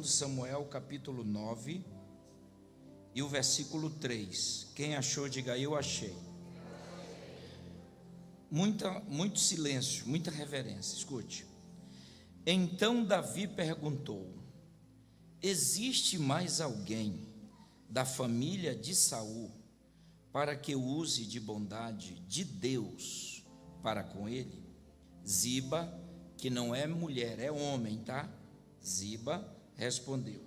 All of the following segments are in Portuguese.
Samuel capítulo 9 e o versículo 3. Quem achou, diga eu achei. Muito silêncio, muita reverência, escute. Então Davi perguntou: existe mais alguém da família de Saul para que use de bondade de Deus para com ele? Ziba, que não é mulher, é homem, tá? Ziba respondeu: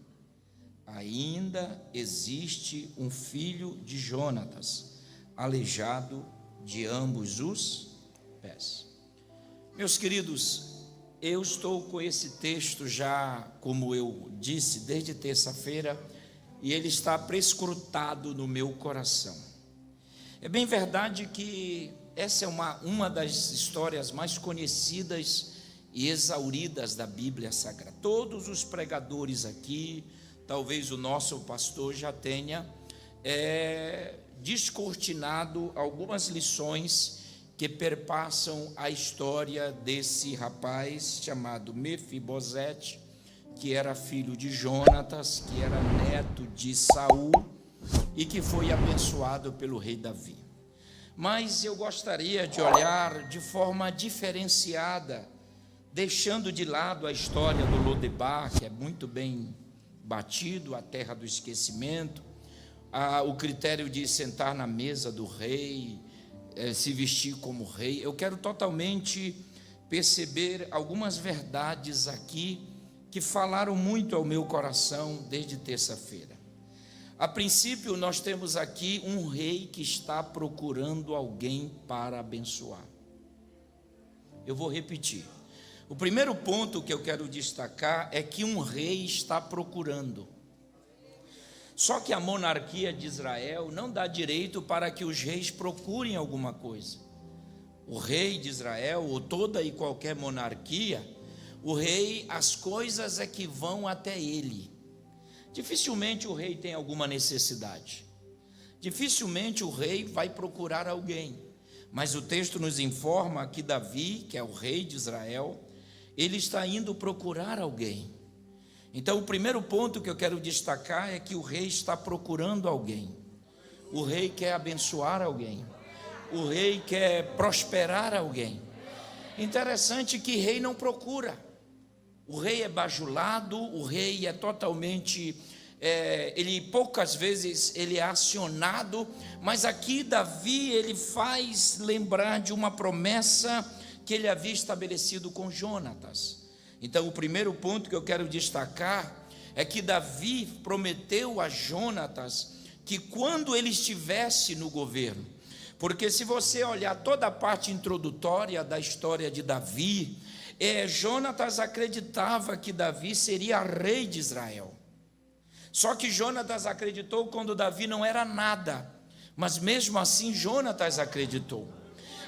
ainda existe um filho de Jonatas, aleijado de ambos os pés. Meus queridos, eu estou com esse texto já, como eu disse, desde terça-feira, e ele está prescrutado no meu coração. É bem verdade que essa é uma das histórias mais conhecidas e exauridas da Bíblia Sagrada. Todos os pregadores aqui, talvez o nosso pastor já tenha descortinado algumas lições que perpassam a história desse rapaz chamado Mefibosete, que era filho de Jonatas, que era neto de Saul e que foi abençoado pelo rei Davi. Mas eu gostaria de olhar de forma diferenciada, deixando de lado a história do Lodebar, que é muito bem batido, a terra do esquecimento, o critério de sentar na mesa do rei, se vestir como rei. Eu quero totalmente perceber algumas verdades aqui que falaram muito ao meu coração desde terça-feira. A princípio, nós temos aqui um rei que está procurando alguém para abençoar. Eu vou repetir. O primeiro ponto que eu quero destacar é que um rei está procurando. Só que a monarquia de Israel não dá direito para que os reis procurem alguma coisa. O rei de Israel, ou toda e qualquer monarquia, o rei, as coisas é que vão até ele. Dificilmente o rei tem alguma necessidade. Dificilmente o rei vai procurar alguém. Mas o texto nos informa que Davi, que é o rei de Israel, ele está indo procurar alguém. Então, o primeiro ponto que eu quero destacar é que o rei está procurando alguém. O rei quer abençoar alguém. O rei quer prosperar alguém. Interessante que rei não procura. O rei é bajulado, o rei é totalmente, ele poucas vezes ele é acionado, mas aqui Davi ele faz lembrar de uma promessa que ele havia estabelecido com Jonatas. Então, o primeiro ponto que eu quero destacar é que Davi prometeu a Jonatas que quando ele estivesse no governo, porque se você olhar toda a parte introdutória da história de Davi, Jonatas acreditava que Davi seria rei de Israel. Só que Jonatas acreditou quando Davi não era nada, mas mesmo assim Jonatas acreditou.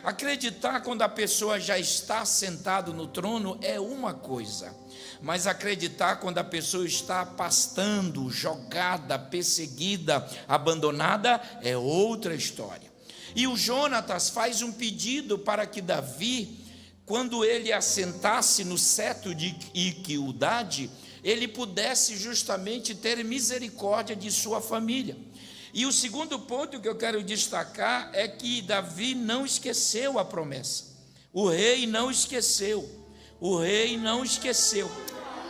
Acreditar quando a pessoa já está sentada no trono é uma coisa, mas acreditar quando a pessoa está pastando, jogada, perseguida, abandonada é outra história. E o Jonatas faz um pedido para que Davi, quando ele assentasse no cetro de equidade, ele pudesse justamente ter misericórdia de sua família. E o segundo ponto que eu quero destacar é que Davi não esqueceu a promessa. O rei não esqueceu. O rei não esqueceu.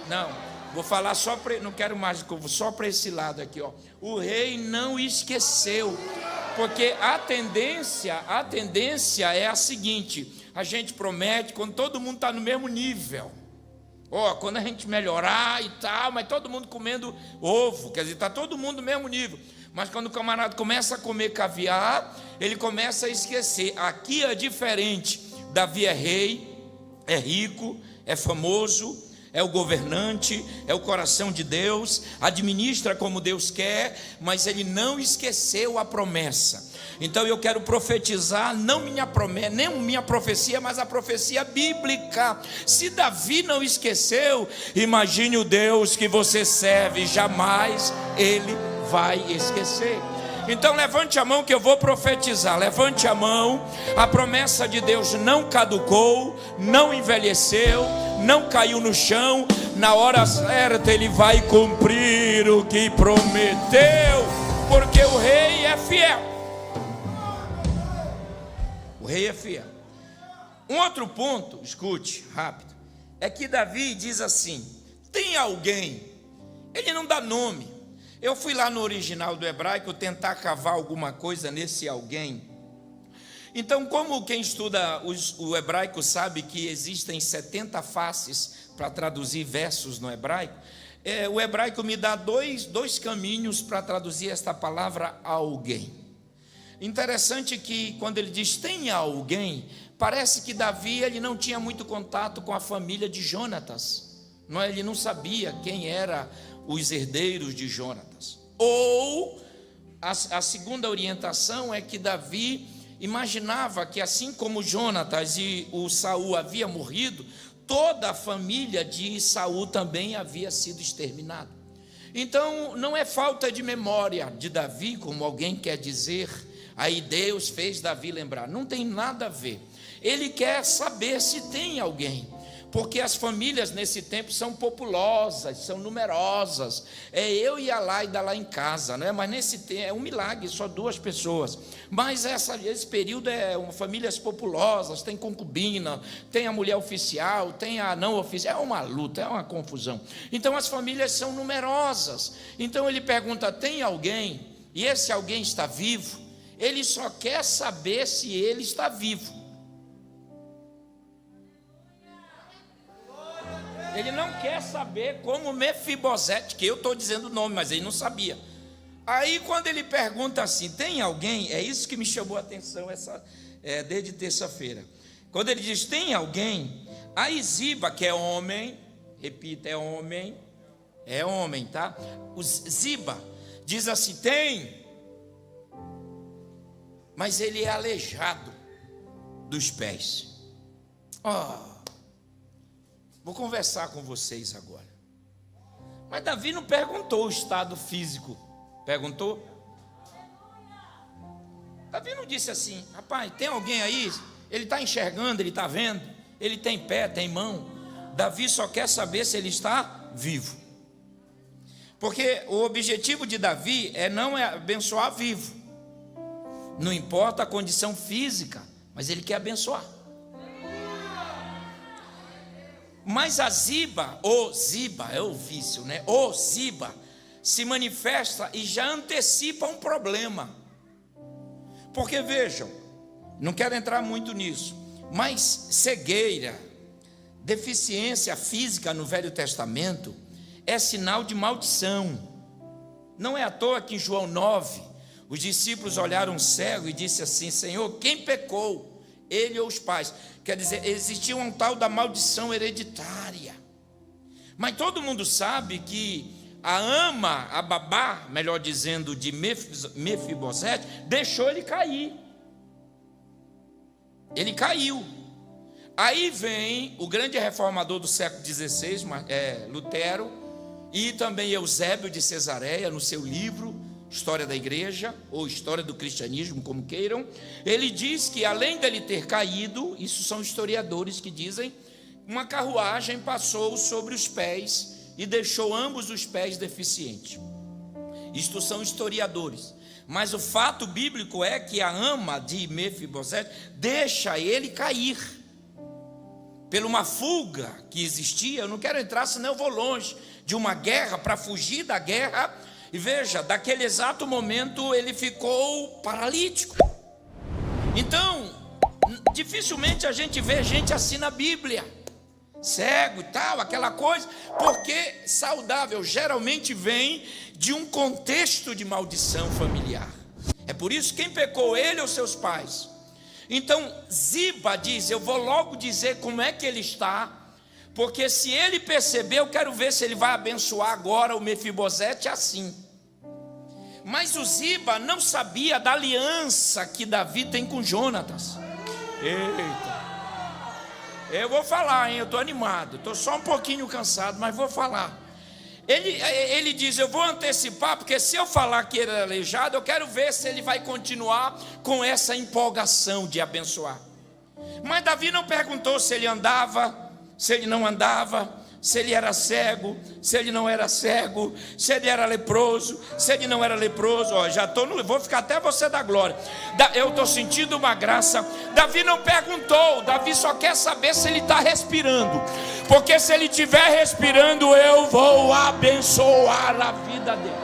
Não, vou falar não quero mais, só para esse lado aqui, ó. O rei não esqueceu, porque a tendência é a seguinte: a gente promete quando todo mundo está no mesmo nível. Quando a gente melhorar e tal, mas todo mundo comendo ovo, quer dizer, está todo mundo no mesmo nível. Mas quando o camarada começa a comer caviar, ele começa a esquecer. Aqui é diferente. Davi é rei, é rico, é famoso, é o governante, é o coração de Deus, administra como Deus quer, mas ele não esqueceu a promessa. Então eu quero profetizar, não minha promessa, nem minha profecia, mas a profecia bíblica. Se Davi não esqueceu, imagine o Deus que você serve, jamais ele vai esquecer. Então levante a mão que eu vou profetizar. Levante a mão. A promessa de Deus não caducou, não envelheceu, não caiu no chão. Na hora certa ele vai cumprir o que prometeu, porque o rei é fiel. O rei é fiel. Um outro ponto, escute rápido, é que Davi diz assim: tem alguém, ele não dá nome. Eu fui lá no original do hebraico tentar cavar alguma coisa nesse alguém. Então, como quem estuda o hebraico sabe que existem 70 faces para traduzir versos no hebraico, o hebraico me dá dois caminhos para traduzir esta palavra alguém. Interessante que quando ele diz tem alguém, parece que Davi ele não tinha muito contato com a família de Jonatas. Não, ele não sabia quem era os herdeiros de Jonatas. Ou a segunda orientação é que Davi imaginava que assim como Jonatas e o Saul havia morrido, toda a família de Saul também havia sido exterminada. Então não é falta de memória de Davi, como alguém quer dizer, aí Deus fez Davi lembrar. Não tem nada a ver. Ele quer saber se tem alguém, porque as famílias nesse tempo são populosas, são numerosas. É eu e a Laida lá em casa, né? Mas nesse tempo é um milagre, só 2 pessoas. Mas esse período famílias populosas, tem concubina, tem a mulher oficial, tem a não oficial, é uma luta, é uma confusão. Então as famílias são numerosas. Então ele pergunta, tem alguém? E esse alguém está vivo? Ele só quer saber se ele está vivo. Ele não quer saber como Mefibosete, que eu estou dizendo o nome, mas ele não sabia. Aí quando ele pergunta assim, tem alguém? É isso que me chamou a atenção desde terça-feira. Quando ele diz, tem alguém? A Ziba, que é homem, repita, é homem, tá? O Ziba diz assim, tem, mas ele é aleijado dos pés. Vou conversar com vocês agora. Mas Davi não perguntou o estado físico. Perguntou? Davi não disse assim, rapaz, tem alguém aí? Ele está enxergando, ele está vendo, ele tem pé, tem mão. Davi só quer saber se ele está vivo. Porque o objetivo de Davi não é abençoar vivo. Não importa a condição física, mas ele quer abençoar. Mas a Ziba, é o vício, né? O Ziba se manifesta e já antecipa um problema. Porque vejam, não quero entrar muito nisso, mas cegueira, deficiência física no Velho Testamento é sinal de maldição. Não é à toa que em João 9, os discípulos olharam cego e disse assim, Senhor, quem pecou? Ele ou os pais? Quer dizer, existia um tal da maldição hereditária. Mas todo mundo sabe que a babá, melhor dizendo, de Mefibosete, deixou ele cair. Ele caiu. Aí vem o grande reformador do século XVI, Lutero, e também Eusébio de Cesareia, no seu livro História da Igreja, ou História do Cristianismo, como queiram. Ele diz que além dele ter caído, isso são historiadores que dizem, uma carruagem passou sobre os pés e deixou ambos os pés deficientes. Isto são historiadores. Mas o fato bíblico é que a ama de Mefibosete deixa ele cair. Por uma fuga que existia, eu não quero entrar, senão eu vou longe, de uma guerra, para fugir da guerra. E veja, daquele exato momento ele ficou paralítico. Então, dificilmente a gente vê gente assim na Bíblia, cego e tal, aquela coisa, porque saudável geralmente vem de um contexto de maldição familiar. É por isso quem pecou, ele ou seus pais. Então Ziba diz, eu vou logo dizer como é que ele está, Porque se ele perceber, eu quero ver se ele vai abençoar agora o Mefibosete assim. Mas o Ziba não sabia da aliança que Davi tem com Jonatas. Eita. Eu vou falar, hein? Eu estou animado. Estou só um pouquinho cansado, mas vou falar. Ele diz, eu vou antecipar, porque se eu falar que ele é aleijado, eu quero ver se ele vai continuar com essa empolgação de abençoar. Mas Davi não perguntou se ele andava, se ele não andava, se ele era cego, se ele não era cego, se ele era leproso, se ele não era leproso. Ó, já vou ficar até você dar glória. Eu estou sentindo uma graça. Davi não perguntou, Davi só quer saber se ele está respirando, porque se ele estiver respirando, eu vou abençoar a vida dele.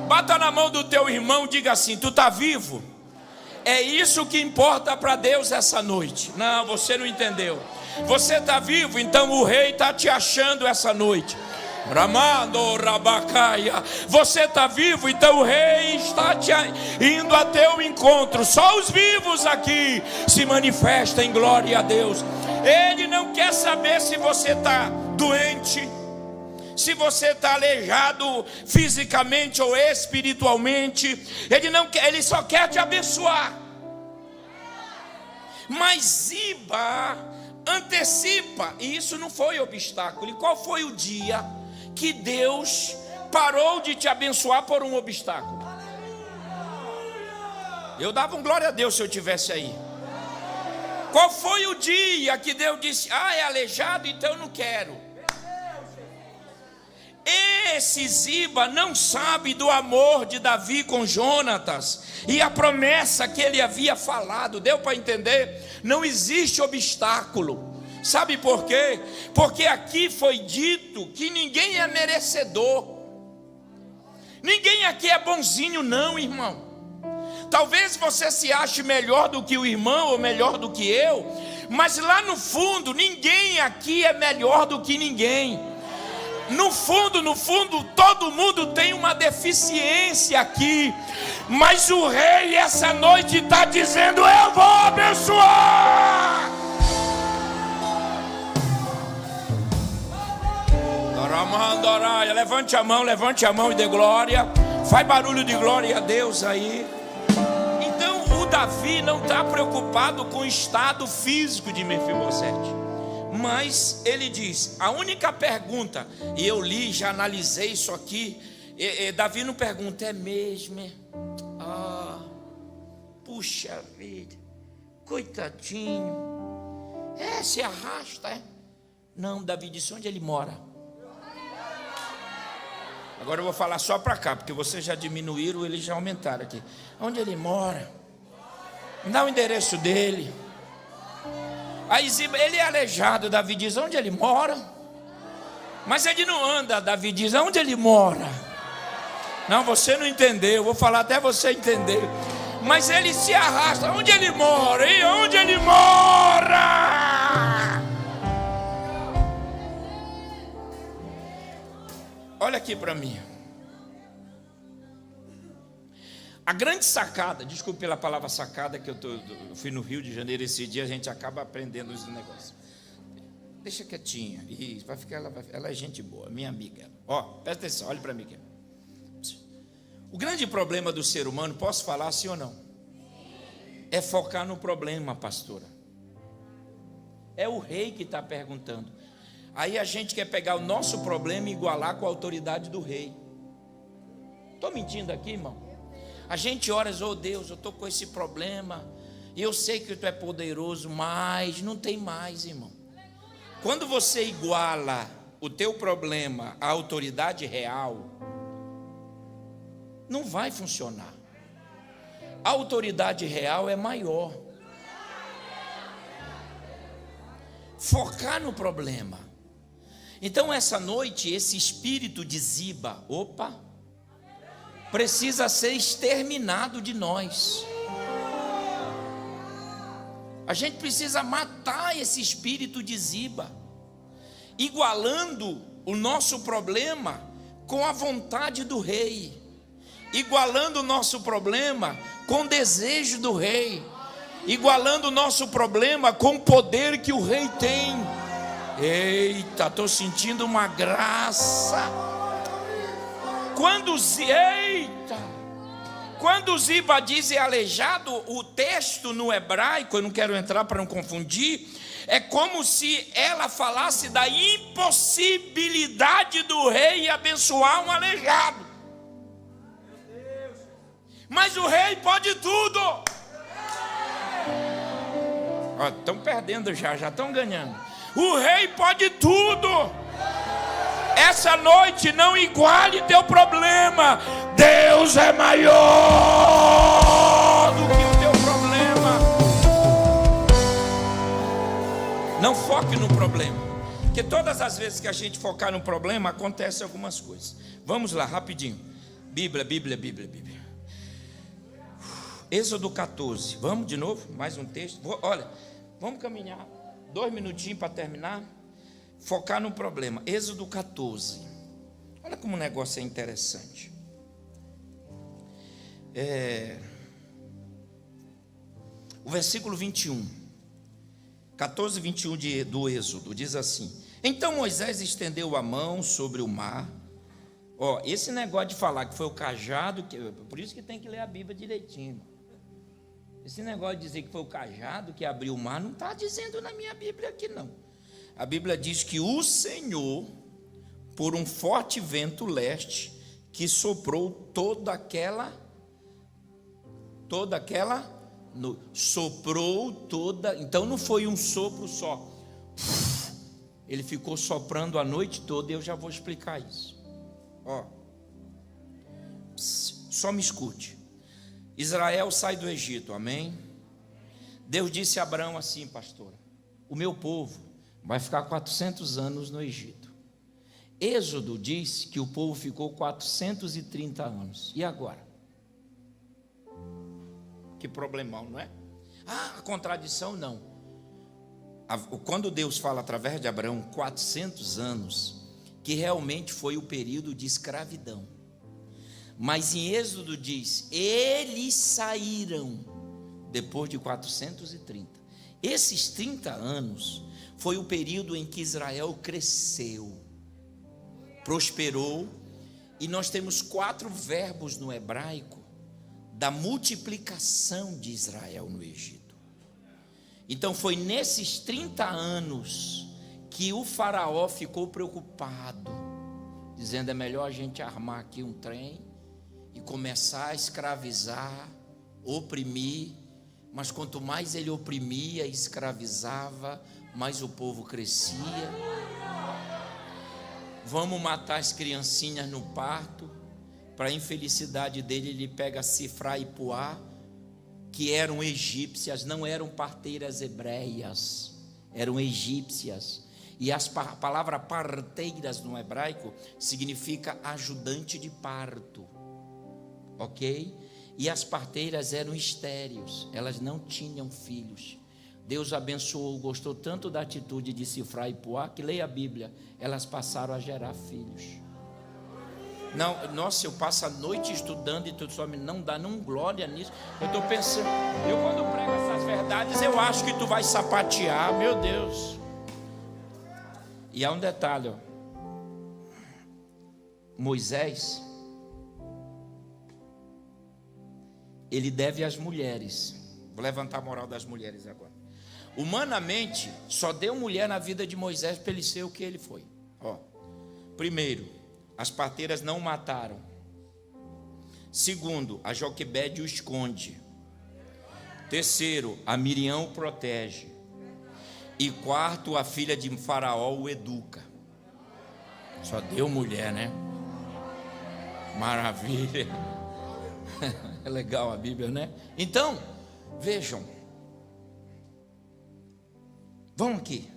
Bata na mão do teu irmão, diga assim: tu está vivo? É isso que importa para Deus essa noite. Não, você não entendeu. Você está vivo, então o rei está te achando essa noite. Ramando Rabacaia. Você está vivo, então o rei está indo a teu encontro. Só os vivos aqui se manifestam em glória a Deus. Ele não quer saber se você está doente, se você está aleijado fisicamente ou espiritualmente. Ele não quer, ele só quer te abençoar. Mas Ziba antecipa, e isso não foi obstáculo. E qual foi o dia que Deus parou de te abençoar por um obstáculo? Eu dava um glória a Deus se eu tivesse aí. Qual foi o dia que Deus disse: é aleijado, então eu não quero? Esse Ziba não sabe do amor de Davi com Jonatas e a promessa que ele havia falado. Deu para entender? Não existe obstáculo. Sabe por quê? Porque aqui foi dito que ninguém é merecedor. Ninguém aqui é bonzinho não, irmão. Talvez você se ache melhor do que o irmão ou melhor do que eu, mas lá no fundo ninguém aqui é melhor do que ninguém. No fundo, todo mundo tem uma deficiência aqui. Mas o rei essa noite está dizendo: eu vou abençoar. Levante a mão e dê glória. Faz barulho de glória a Deus aí. Então o Davi não está preocupado com o estado físico de Mefibosete. Mas ele diz, a única pergunta, e eu li, já analisei isso aqui, Davi não pergunta: é mesmo? Puxa vida, coitadinho, se arrasta, Não, Davi disse: onde ele mora? Agora eu vou falar só para cá, porque vocês já diminuíram, eles já aumentaram aqui. Onde ele mora? Me dá o endereço dele. Aí ele é aleijado, Davi diz: onde ele mora? Mas ele não anda, Davi diz: onde ele mora? Não, você não entendeu, vou falar até você entender. Mas ele se arrasta: onde ele mora? E onde ele mora? Olha aqui para mim. A grande sacada, desculpe pela palavra sacada, que eu fui no Rio de Janeiro esse dia, a gente acaba aprendendo esse negócio. Deixa quietinha, e vai ficar, ela é gente boa, minha amiga. Presta atenção, olha para mim aqui. O grande problema do ser humano, posso falar sim ou não? É focar no problema, pastora. É o rei que está perguntando. Aí a gente quer pegar o nosso problema e igualar com a autoridade do rei. Estou mentindo aqui, irmão? A gente ora: oh Deus, eu estou com esse problema, e eu sei que tu é poderoso, mas não tem mais, irmão. Quando você iguala o teu problema à autoridade real, não vai funcionar. A autoridade real é maior. Focar no problema. Então essa noite, esse espírito de Ziba, precisa ser exterminado de nós. A gente precisa matar esse espírito de Ziba, igualando o nosso problema com a vontade do rei, igualando o nosso problema com o desejo do rei. igualando o nosso problema com o poder que o rei tem. Eita, estou sentindo uma graça. Quando Ziba diz é aleijado, o texto no hebraico, eu não quero entrar para não confundir, é como se ela falasse da impossibilidade do rei abençoar um aleijado. Mas o rei pode tudo. Estão perdendo já estão ganhando. O rei pode tudo. Essa noite não iguale teu problema. Deus é maior do que o teu problema. Não foque no problema, porque todas as vezes que a gente focar no problema, acontecem algumas coisas. Vamos lá, rapidinho. Bíblia. Êxodo 14. Vamos de novo, mais um texto. Olha, vamos caminhar 2 minutinhos para terminar. Focar no problema. Êxodo 14. Olha como o negócio é interessante. O versículo 21. 14, 21 do Êxodo diz assim: então Moisés estendeu a mão sobre o mar. Esse negócio de falar que foi o cajado, por isso que tem que ler a Bíblia direitinho. Esse negócio de dizer que foi o cajado que abriu o mar, não está dizendo na minha Bíblia aqui não. A Bíblia diz que o Senhor, por um forte vento leste, que soprou então não foi um sopro só. Ele ficou soprando a noite toda, e eu já vou explicar isso. Só me escute. Israel sai do Egito, amém? Deus disse a Abraão assim, pastora: o meu povo vai ficar 400 anos no Egito. Êxodo diz que o povo ficou 430 anos. E agora? Que problemão, não é? A contradição não. Quando Deus fala através de Abraão 400 anos, que realmente foi o período de escravidão. Mas em Êxodo diz: eles saíram depois de 430. Esses 30 anos foi o período em que Israel cresceu, prosperou, e nós temos 4 verbos no hebraico da multiplicação de Israel no Egito. Então foi nesses 30 anos que o faraó ficou preocupado, dizendo: é melhor a gente armar aqui um trem e começar a escravizar, oprimir. Mas quanto mais ele oprimia, escravizava, mais o povo crescia. Vamos matar as criancinhas no parto. Para a infelicidade dele, ele pega Sifra e Puá, que eram egípcias, não eram parteiras hebreias, eram egípcias. E a palavra parteiras no hebraico significa ajudante de parto, ok? E as parteiras eram estéreis, elas não tinham filhos. Deus abençoou, gostou tanto da atitude de Sifra e Puá, que leia a Bíblia, elas passaram a gerar filhos. Não, nossa, eu passo a noite estudando e tudo só me não dá nem glória nisso. Eu estou pensando, eu quando prego essas verdades, eu acho que tu vai sapatear, meu Deus. E há um detalhe, Moisés, ele deve às mulheres. Vou levantar a moral das mulheres agora. Humanamente, só deu mulher na vida de Moisés para ele ser o que ele foi. Primeiro, as parteiras não o mataram. Segundo, a Joquebede o esconde. Terceiro, a Miriam o protege. E quarto, a filha de Faraó o educa. Só deu mulher, né? Maravilha. É legal a Bíblia, né? Então, vejam. Vamos aqui.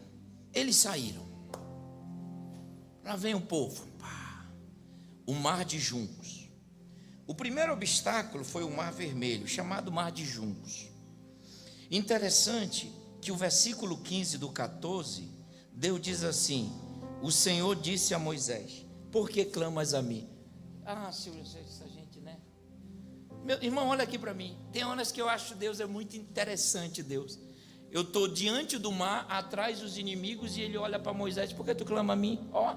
Eles saíram. Lá vem o povo. O mar de juncos. O primeiro obstáculo foi o mar vermelho, chamado mar de juncos. Interessante que o versículo 15 do 14, Deus diz assim: o Senhor disse a Moisés: por que clamas a mim? Se a gente, né? Meu irmão, olha aqui para mim. Tem horas que eu acho Deus é muito interessante, Deus. Eu estou diante do mar, atrás dos inimigos, e ele olha para Moisés: por que tu clama a mim? Ó.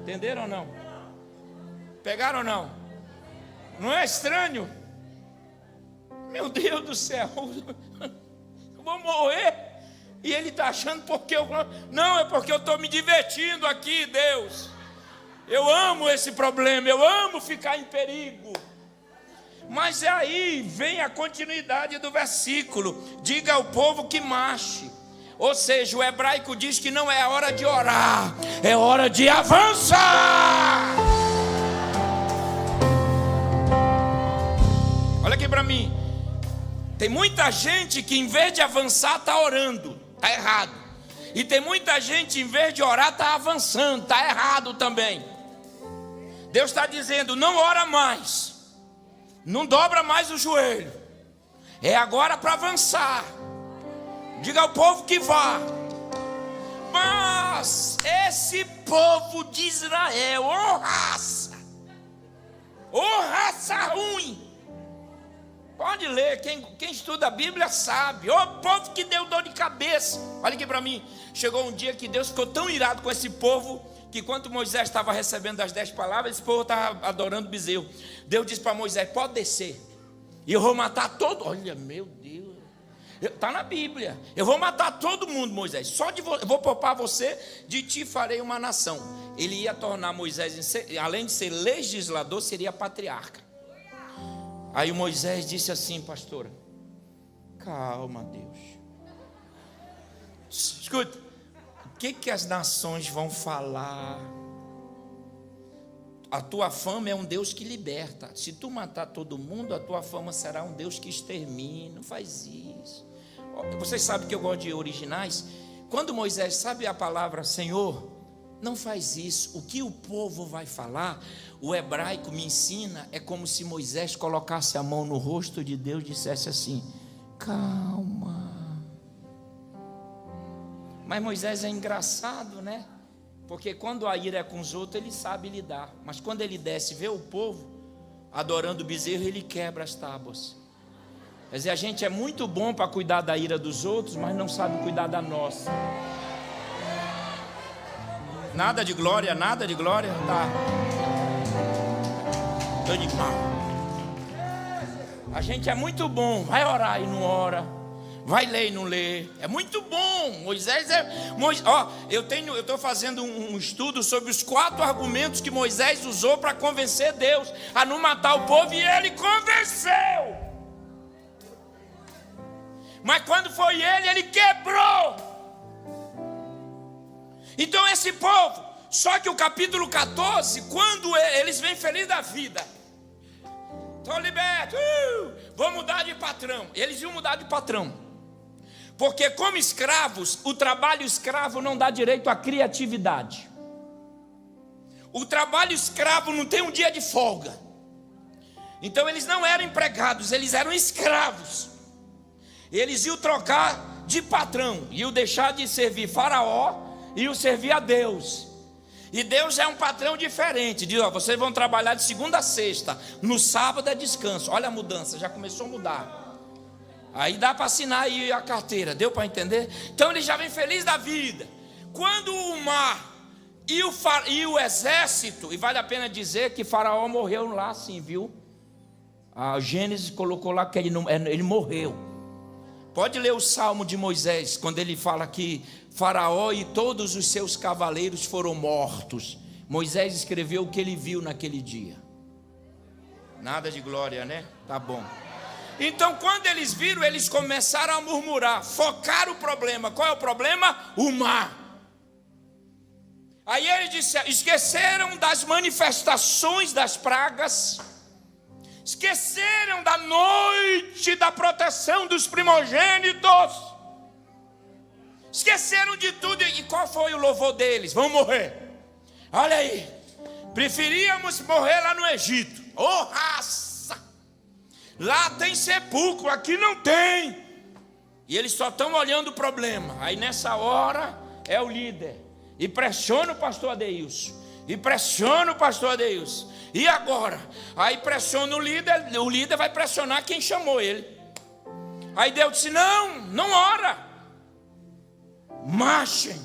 Entenderam ou não? Pegaram ou não? Não é estranho? Meu Deus do céu, eu vou morrer. E ele está achando porque eu clamo. Não, é porque eu estou me divertindo aqui, Deus. Eu amo esse problema, eu amo ficar em perigo. Mas aí vem a continuidade do versículo: diga ao povo que marche. Ou seja, o hebraico diz que não é a hora de orar, é hora de avançar. Olha aqui para mim. Tem muita gente que em vez de avançar está orando, está errado. E tem muita gente em vez de orar está avançando, está errado também. Deus está dizendo: não ora mais, não dobra mais o joelho, é agora para avançar. Diga ao povo que vá. Mas esse povo de Israel, ô raça ruim. Pode ler, quem estuda a Bíblia sabe. Ô povo que deu dor de cabeça. Olha aqui para mim. Chegou um dia que Deus ficou tão irado com esse povo, que quando Moisés estava recebendo as 10 palavras, esse povo estava adorando bezerro. Deus disse para Moisés: pode descer, e eu vou matar todo. Olha, meu Deus, está na Bíblia. Eu vou matar todo mundo, Moisés. Só de eu vou poupar você, de ti farei uma nação. Ele ia tornar Moisés, além de ser legislador, seria patriarca. Aí Moisés disse assim: pastora, calma, Deus. Escuta, o que as nações vão falar? A tua fama é um Deus que liberta. Se tu matar todo mundo, a tua fama será um Deus que extermina. Não faz isso. Vocês sabem que eu gosto de originais. Quando Moisés sabe a palavra Senhor, não faz isso. O que o povo vai falar, o hebraico me ensina, é como se Moisés colocasse a mão no rosto de Deus e dissesse assim: calma. Mas Moisés é engraçado, né? Porque quando a ira é com os outros, ele sabe lidar. Mas quando ele desce e vê o povo adorando o bezerro, ele quebra as tábuas. Quer dizer, a gente é muito bom para cuidar da ira dos outros, mas não sabe cuidar da nossa. Nada de glória, tá. Tô de mal. A gente é muito bom, vai orar e não ora, vai ler e não lê. É muito bom. Moisés eu estou fazendo um estudo sobre os 4 argumentos que Moisés usou para convencer Deus a não matar o povo, e ele convenceu. Mas quando foi ele quebrou. Então esse povo, só que o capítulo 14, quando eles vêm felizes da vida, estou liberto, vou mudar de patrão. Eles iam mudar de patrão, porque como escravos, o trabalho escravo não dá direito à criatividade. O trabalho escravo não tem um dia de folga. Então eles não eram empregados, eles eram escravos. Eles iam trocar de patrão, iam deixar de servir Faraó e o servir a Deus. E Deus é um patrão diferente. Diz: vocês vão trabalhar de segunda a sexta, no sábado é descanso. Olha a mudança, já começou a mudar. Aí dá para assinar aí a carteira. Deu para entender? Então ele já vem feliz da vida. Quando o mar e o exército, e vale a pena dizer que Faraó morreu lá sim, viu? A Gênesis colocou lá que ele morreu. Pode ler o Salmo de Moisés, quando ele fala que Faraó e todos os seus cavaleiros foram mortos. Moisés escreveu o que ele viu naquele dia. Nada de glória, né? Tá bom. Então quando eles viram, eles começaram a murmurar, focaram o problema. Qual é o problema? O mar. Aí eles disseram, esqueceram das manifestações das pragas, esqueceram da noite da proteção dos primogênitos, esqueceram de tudo. E qual foi o louvor deles? Vão morrer. Olha aí, preferíamos morrer lá no Egito. Oh raça, lá tem sepulcro, aqui não tem. E eles só estão olhando o problema. Aí nessa hora é o líder e pressiona o pastor Adeilson: E pressiona o pastor Adeilson. E agora? Aí pressiona o líder vai pressionar quem chamou ele. Aí Deus disse: não ora. Marchem.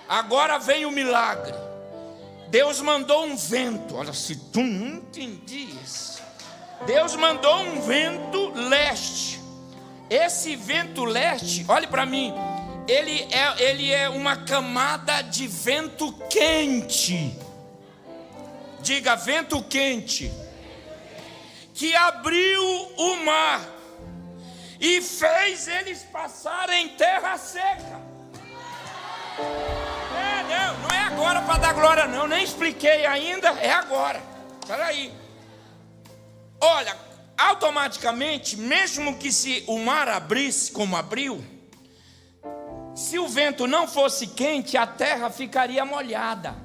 Agora vem o milagre. Deus mandou um vento. Olha, se tu não entendias. Deus mandou um vento leste. Esse vento leste, olhe para mim, ele é uma camada de vento quente. Diga, vento quente. Que abriu o mar e fez eles passarem em terra seca. Não é agora para dar glória não, nem expliquei ainda, é agora. Espera aí. Olha, automaticamente, mesmo que se o mar abrisse como abriu, se o vento não fosse quente, a terra ficaria molhada.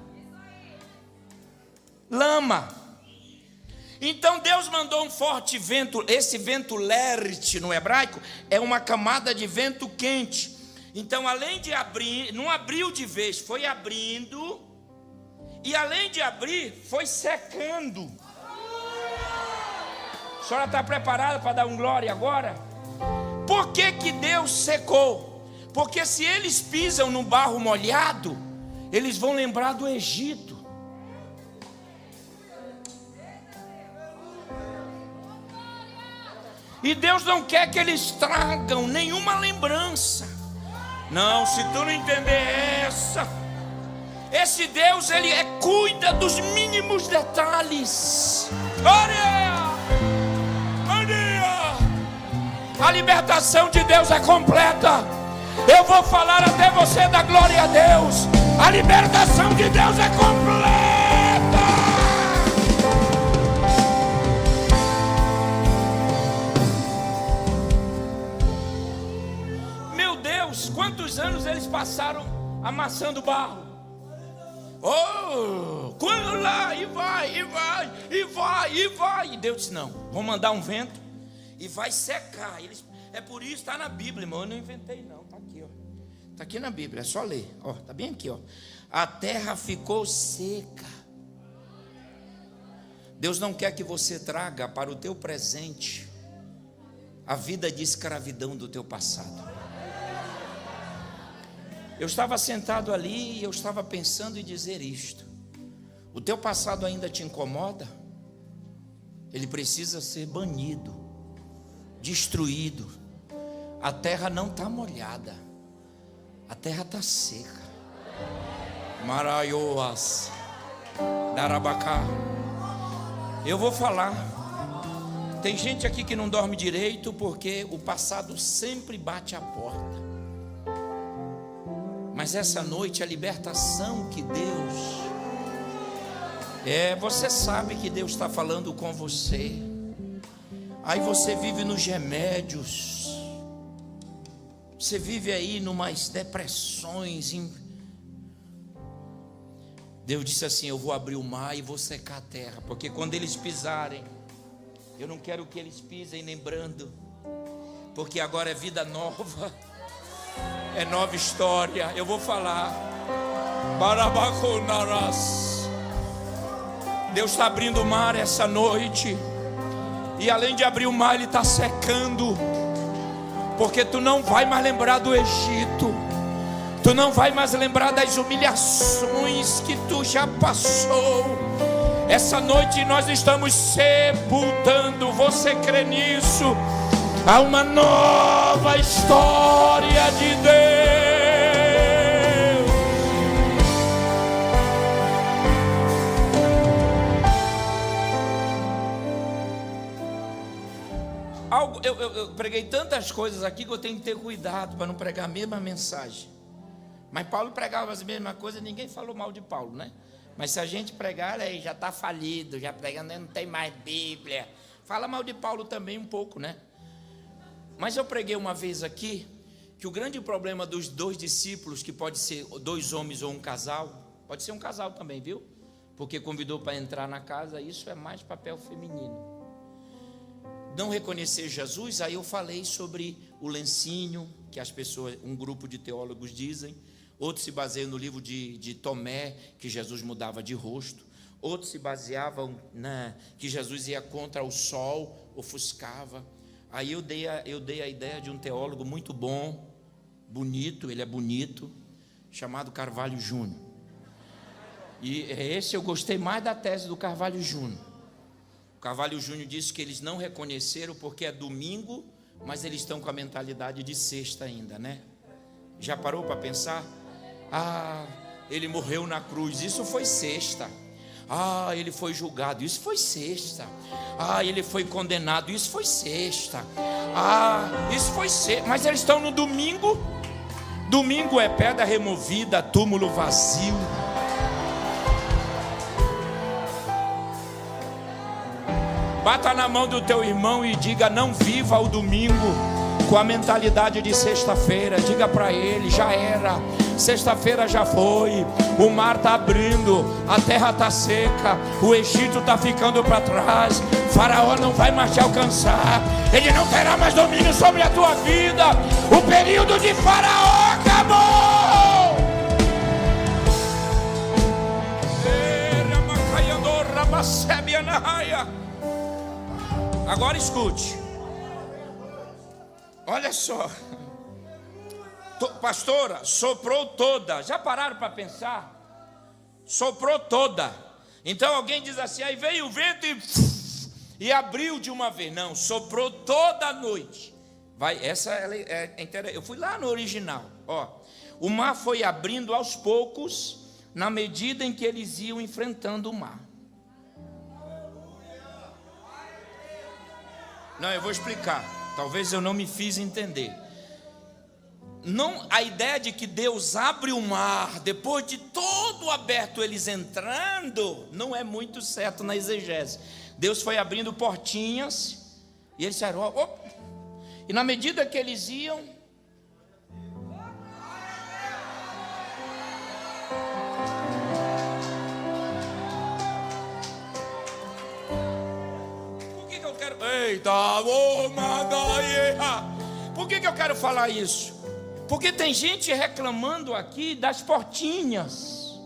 Lama. Então Deus mandou um forte vento. Esse vento lerte no hebraico é uma camada de vento quente. Então, além de abrir, não abriu de vez, foi abrindo. E além de abrir, foi secando. A senhora está preparada para dar um glória agora? Por que Deus secou? Porque se eles pisam no barro molhado, eles vão lembrar do Egito. E Deus não quer que eles tragam nenhuma lembrança. Não, se tu não entender essa, esse Deus, ele cuida dos mínimos detalhes. A libertação de Deus é completa. Eu vou falar até você da glória a Deus. A libertação de Deus é completa. Meu Deus, quantos anos eles passaram amassando barro? Oh, quando lá, e vai. E Deus disse: não, vou mandar um vento e vai secar. É por isso, está na Bíblia, irmão. Eu não inventei não, está aqui, ó. Está aqui na Bíblia, é só ler. Ó, está bem aqui, ó. A terra ficou seca. Deus não quer que você traga para o teu presente a vida de escravidão do teu passado. Eu estava sentado ali e eu estava pensando em dizer isto. O teu passado ainda te incomoda? Ele precisa ser banido, destruído. A terra não está molhada, a terra está seca. Maraioas, Darabacá. Eu vou falar. Tem gente aqui que não dorme direito porque o passado sempre bate a porta. Mas essa noite a libertação que Deus você sabe que Deus está falando com você. Aí você vive nos remédios, você vive aí numas depressões. Deus disse assim: eu vou abrir o mar e vou secar a terra, porque quando eles pisarem, eu não quero que eles pisem lembrando, porque agora é vida nova, é nova história. Eu vou falar. Barabaconaras. Deus está abrindo o mar essa noite. E além de abrir o mar, Ele está secando. Porque tu não vai mais lembrar do Egito. Tu não vai mais lembrar das humilhações que tu já passou. Essa noite nós estamos sepultando. Você crê nisso? Há uma nova história de Deus. Eu preguei tantas coisas aqui que eu tenho que ter cuidado para não pregar a mesma mensagem. Mas Paulo pregava as mesmas coisas, ninguém falou mal de Paulo, né? Mas se a gente pregar, aí já está falido, já pregando, não tem mais Bíblia. Fala mal de Paulo também um pouco, né? Mas eu preguei uma vez aqui que o grande problema dos dois discípulos, que pode ser dois homens ou um casal, pode ser um casal também, viu? Porque convidou para entrar na casa, isso é mais papel feminino. Não reconhecer Jesus. Aí eu falei sobre o lencinho, que as pessoas, um grupo de teólogos dizem, outros se baseiam no livro de Tomé, que Jesus mudava de rosto, outros se baseavam que Jesus ia contra o sol, ofuscava. Aí eu dei a ideia de um teólogo muito bom, bonito, ele é bonito, chamado Carvalho Júnior. E esse eu gostei mais da tese do Carvalho Júnior. O Carvalho Júnior disse que eles não reconheceram porque é domingo, mas eles estão com a mentalidade de sexta ainda, né? Já parou para pensar? Ele morreu na cruz, isso foi sexta. Ele foi julgado, isso foi sexta. Ele foi condenado, isso foi sexta. Isso foi sexta. Mas eles estão no domingo. Domingo é pedra removida, túmulo vazio. Bata na mão do teu irmão e diga: não viva o domingo com a mentalidade de sexta-feira. Diga para ele: já era, sexta-feira já foi, o mar está abrindo, a terra está seca, o Egito está ficando para trás, Faraó não vai mais te alcançar, ele não terá mais domínio sobre a tua vida, o período de Faraó acabou. Agora escute, olha só, pastora, soprou toda. Já pararam para pensar? Soprou toda. Então alguém diz assim: aí veio o vento e abriu de uma vez. Não, soprou toda a noite. Essa é interessante. Eu fui lá no original. O mar foi abrindo aos poucos, na medida em que eles iam enfrentando o mar. Não, eu vou explicar. Talvez eu não me fiz entender. Não, a ideia de que Deus abre o mar depois de todo aberto eles entrando não é muito certo na exegese. Deus foi abrindo portinhas e eles disseram, e na medida que eles iam, por que eu quero falar isso? Porque tem gente reclamando aqui das portinhas.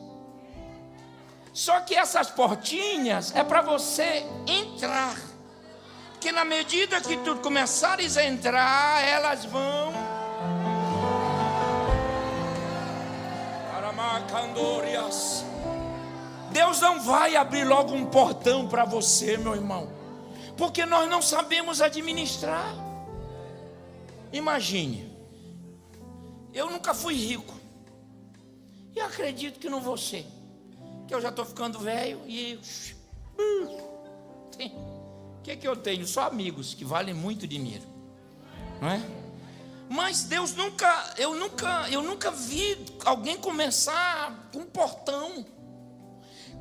Só que essas portinhas é para você entrar. Porque na medida que tu começares a entrar, elas vão. Deus não vai abrir logo um portão para você, meu irmão, porque nós não sabemos administrar. Imagine, eu nunca fui rico, e acredito que não vou ser, que eu já estou ficando velho e o que eu tenho? Só amigos que valem muito dinheiro, não é? Mas eu nunca vi alguém começar com um portão.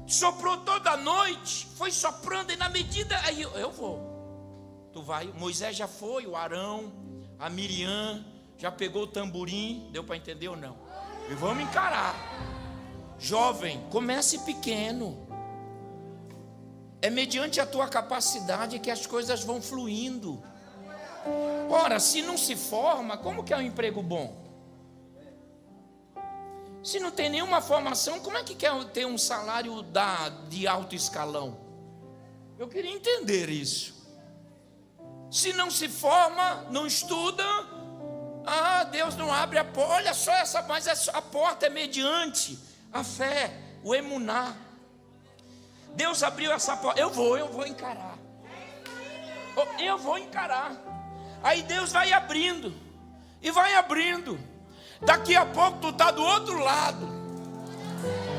Soprou toda a noite, foi soprando, e na medida, aí eu vou, tu vai. Moisés já foi, o Arão, a Miriam já pegou o tamborim, deu para entender ou não? E vamos encarar. Jovem, comece pequeno, é mediante a tua capacidade que as coisas vão fluindo. Ora, se não se forma, como que é um emprego bom? Se não tem nenhuma formação, como é que quer ter um salário de alto escalão? Eu queria entender isso. Se não se forma, não estuda, Deus não abre a porta. Olha só mas a porta é mediante a fé, o emuná. Deus abriu essa porta. Eu vou encarar. Eu vou encarar. Aí Deus vai abrindo e vai abrindo. Daqui a pouco tu está do outro lado,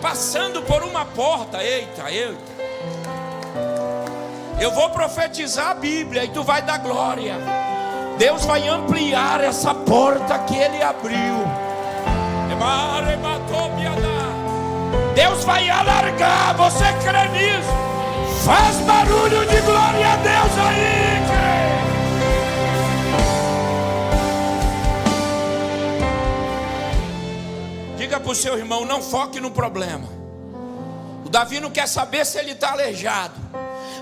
passando por uma porta. Eita. Eu vou profetizar a Bíblia e tu vai dar glória. Deus vai ampliar essa porta que Ele abriu. Deus vai alargar. Você crê nisso? Faz barulho de glória a Deus aí, crê. Diga para o seu irmão, não foque no problema. O Davi não quer saber se ele está aleijado.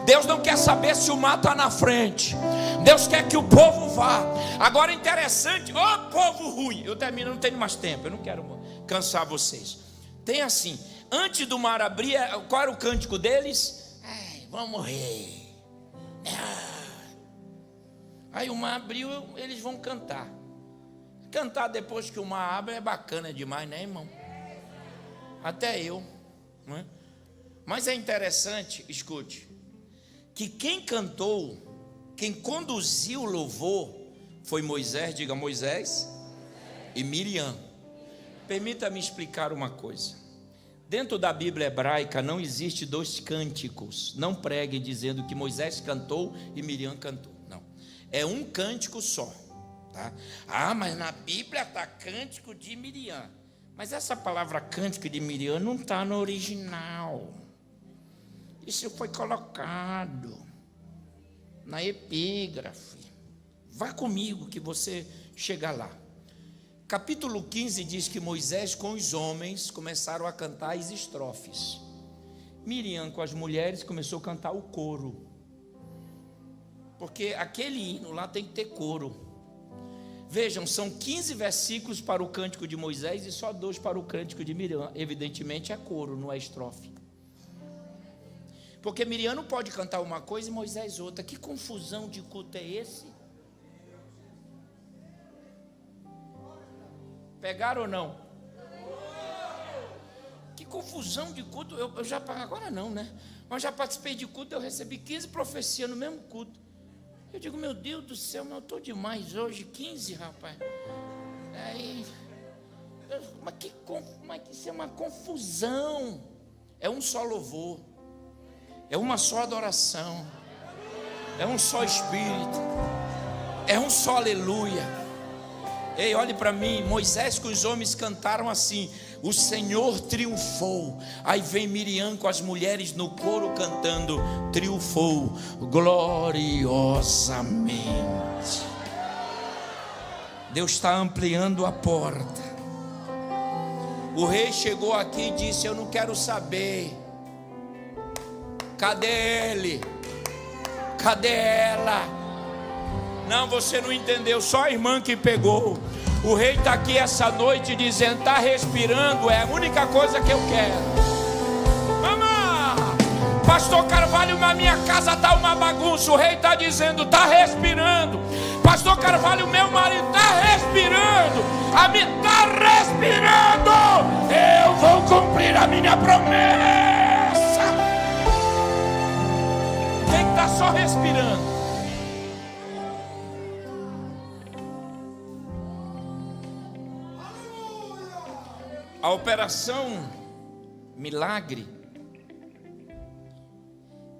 Deus não quer saber se o mar está na frente. Deus quer que o povo vá. Agora interessante, ó povo ruim. Eu termino, não tenho mais tempo, eu não quero cansar vocês. Tem assim, antes do mar abrir, qual era o cântico deles? Vamos morrer. Aí o mar abriu, eles vão cantar. Cantar depois que o mar abre é bacana demais, né, irmão? Até eu, não é? Mas é interessante, escute, que quem cantou, quem conduziu o louvor foi Moisés, diga Moisés, e Miriam. Permita-me explicar uma coisa. Dentro da Bíblia hebraica não existe dois cânticos. Não pregue dizendo que Moisés cantou e Miriam cantou. Não, é um cântico só, tá? Mas na Bíblia está cântico de Miriam. Mas essa palavra cântico de Miriam não está no original. Isso foi colocado na epígrafe. Vá comigo que você chega lá. Capítulo 15 diz que Moisés com os homens começaram a cantar as estrofes. Miriam com as mulheres começou a cantar o coro. Porque aquele hino lá tem que ter coro. Vejam, são 15 versículos para o cântico de Moisés e só 2 para o cântico de Miriam. Evidentemente é coro, não é estrofe. Porque Miriam não pode cantar uma coisa e Moisés outra. Que confusão de culto é esse? Pegaram ou não? Que confusão de culto. Eu já, agora não, né? Mas já participei de culto, eu recebi 15 profecias no mesmo culto. Eu digo, meu Deus do céu, mas eu estou demais hoje, 15, rapaz. Aí, mas que isso é uma confusão. É um só louvor, é uma só adoração, é um só espírito, é um só aleluia. Ei, olhe para mim, Moisés com os homens cantaram assim: o Senhor triunfou. Aí vem Miriam com as mulheres no coro cantando: triunfou gloriosamente. Deus está ampliando a porta. O rei chegou aqui e disse: eu não quero saber. Cadê ele? Cadê ela? Não, você não entendeu, só a irmã que pegou. O rei está aqui essa noite dizendo: está respirando, é a única coisa que eu quero. Mamãe, pastor Carvalho, na minha casa está uma bagunça. O rei está dizendo: está respirando. Pastor Carvalho, meu marido está respirando. A minha está respirando. Eu vou cumprir a minha promessa. Quem está só respirando? A operação milagre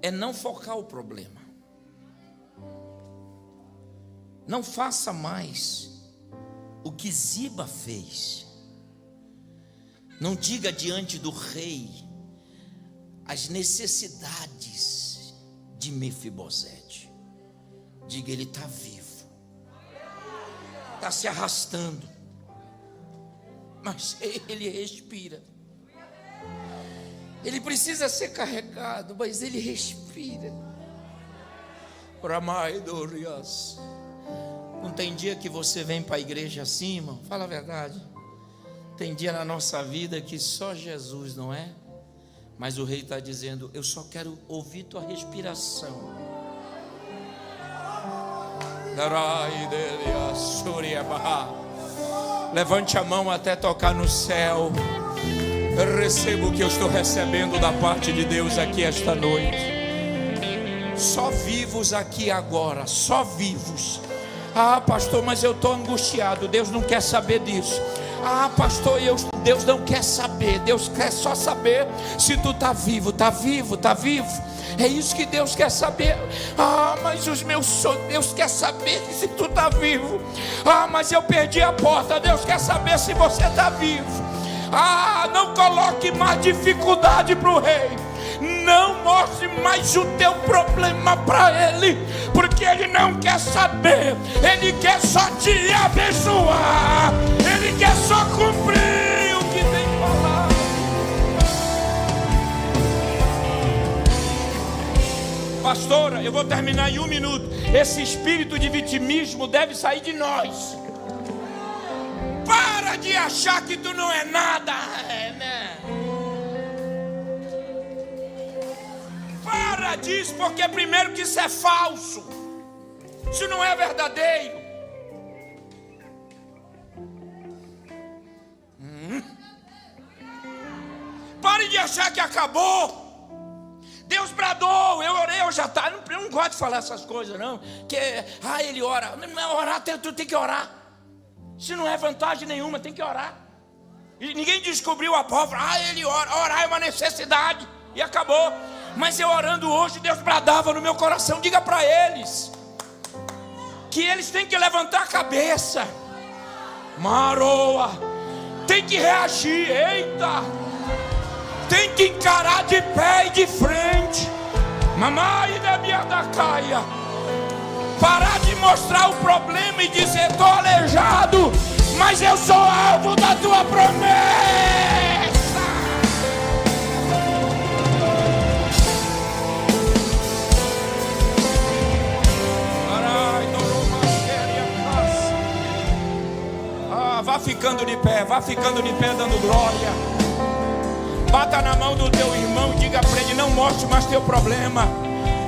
é não focar o problema. Não faça mais o que Ziba fez. Não diga diante do rei as necessidades de Mefibosete. Diga: ele está vivo, está se arrastando, mas ele respira. Ele precisa ser carregado, mas ele respira. Não tem dia que você vem para a igreja assim, irmão? Fala a verdade. Tem dia na nossa vida que só Jesus, não é? Mas o rei está dizendo: eu só quero ouvir tua respiração. Levante a mão até tocar no céu. Eu recebo o que eu estou recebendo da parte de Deus aqui esta noite. Só vivos aqui agora, só vivos. Ah, pastor, mas eu estou angustiado. Deus não quer saber disso. Ah, pastor, Deus não quer saber. Deus quer só saber se tu está vivo, está vivo, está vivo. É isso que Deus quer saber. Ah, mas os meus sonhos, Deus quer saber se tu está vivo. Ah, mas eu perdi a porta. Deus quer saber se você está vivo. Ah, não coloque mais dificuldade para o rei. Não mostre mais o teu problema para ele, porque ele não quer saber. Ele quer só te abençoar. Ele quer só cumprir o que tem falado. Pastora, eu vou terminar em 1 minuto. Esse espírito de vitimismo deve sair de nós. Para de achar que tu não é nada. Para disso, porque primeiro que isso é falso. Isso não é verdadeiro. Pare de achar que acabou. Deus bradou, eu orei, eu já tá. Eu não gosto de falar essas coisas não. Que ele ora. Não, orar, tu tem que orar. Se não é vantagem nenhuma, tem que orar. E ninguém descobriu a pólvora. Ele ora. Orar é uma necessidade. E acabou. Mas eu orando hoje, Deus bradava no meu coração. Diga para eles que eles têm que levantar a cabeça. Maroa. Tem que reagir. Eita. Tem que encarar de pé e de frente. Mamãe da minha da caia. Parar de mostrar o problema e dizer: estou aleijado, mas eu sou alvo da tua promessa. Vá ficando de pé, vá ficando de pé dando glória. Bata na mão do teu irmão e diga para ele: não mostre mais teu problema.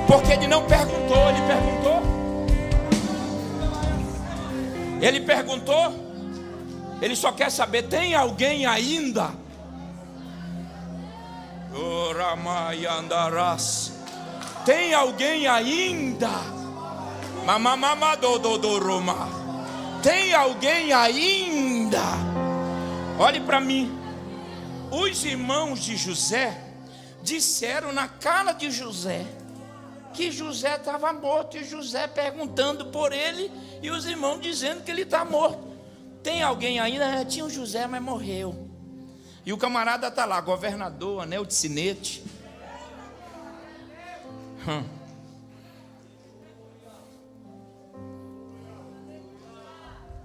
Porque ele não perguntou, ele perguntou. Ele perguntou. Ele só quer saber: tem alguém ainda? Tem alguém ainda? Tem alguém ainda? Olhe para mim. Os irmãos de José disseram na cara de José que José estava morto, e José perguntando por ele, e os irmãos dizendo que ele está morto. Tem alguém ainda? Tinha o José, mas morreu. E o camarada está lá, governador, anel de sinete.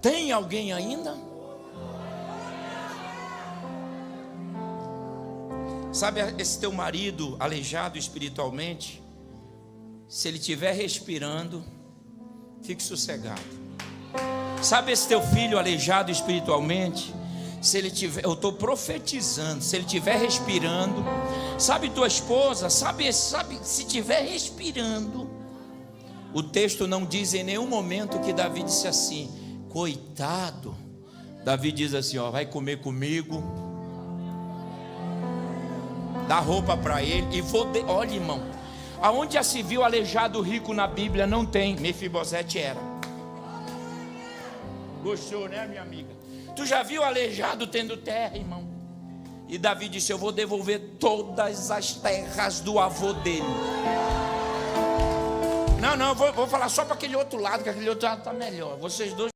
Tem alguém ainda? Sabe esse teu marido aleijado espiritualmente? Se ele estiver respirando, fique sossegado. Sabe esse teu filho aleijado espiritualmente? Se ele tiver, eu estou profetizando, se ele estiver respirando. Sabe tua esposa, sabe se estiver respirando. O texto não diz em nenhum momento que Davi disse assim: coitado. Davi diz assim: vai comer comigo, dá roupa para ele e olha, irmão, aonde já se viu aleijado rico na Bíblia? Não tem. Mefibosete era. Gostou, né, minha amiga? Tu já viu aleijado tendo terra, irmão? E Davi disse: eu vou devolver todas as terras do avô dele. Não, vou falar só para aquele outro lado, que aquele outro lado está melhor. Vocês dois